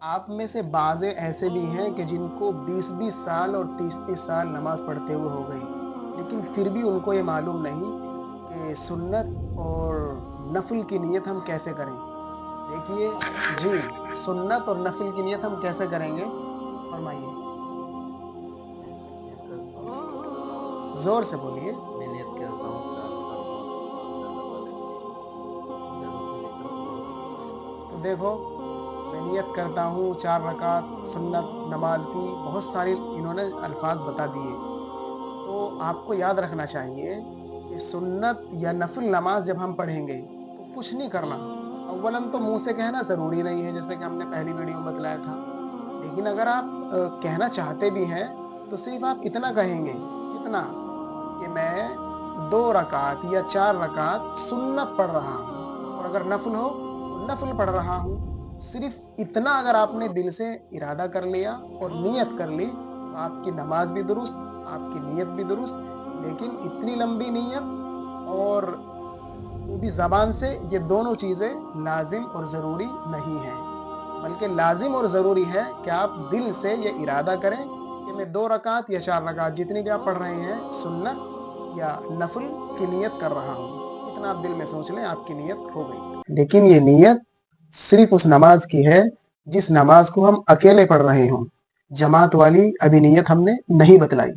आप में से बाज़े ऐसे भी हैं कि जिनको 20-20 साल और 30-30 साल नमाज़ पढ़ते हुए हो गई, लेकिन फिर भी उनको ये मालूम नहीं कि सुन्नत और नफ़िल की नियत हम कैसे करें। देखिए जी, सुन्नत और नफ़िल की नियत हम कैसे करेंगे? फरमाइए। नियत करता हूँ ज़ोर से बोलिए। मैं नियत करता हूँ 4 रकात नमाज़ अल्लाह ताला के लिए। तो देखो, मैं नियत करता हूँ 4 रकात सुन्नत नमाज़ की, बहुत सारी इन्होंने अल्फ़ाज़ बता दिए। तो आपको याद रखना चाहिए कि सुन्नत या नफ़िल नमाज़ जब हम पढ़ेंगे, तो कुछ नहीं करना। अव्वलन तो मुँह से कहना ज़रूरी नहीं है, जैसे कि हमने पहली वीडियो में बतलाया था। लेकिन अगर आप कहना चाहते भी हैं, तो सिर्फ़ आप इतना कहेंगे, कितना? कि मैं 2 रकात या 4 रकात सुन्नत पढ़ रहा हूँ और अगर नफ़िल हो, तो नफ़िल पढ़ रहा हूँ। सिर्फ़ इतना अगर आपने दिल से इरादा कर लिया और नियत कर ली, तो आपकी नमाज़ भी दुरुस्त, आपकी नियत भी दुरुस्त। लेकिन इतनी लंबी नियत और वो भी ज़बान से, ये दोनों चीज़ें लाज़िम और ज़रूरी नहीं हैं। बल्कि लाज़िम और ज़रूरी है कि आप दिल से ये इरादा करें कि मैं 2 रकात या 4 रकात जितनी भी आप पढ़ रहे हैं, सुन्नत या नफ़िल की नियत कर रहा हूँ। इतना आप दिल में सोच लें, आपकी नियत हो गई। लेकिन ये नियत सिर्फ़ उस नमाज़ की है, जिस नमाज़ को हम अकेले पढ़ रहे हों। जमात वाली अभी नियत हमने नहीं बतलाई।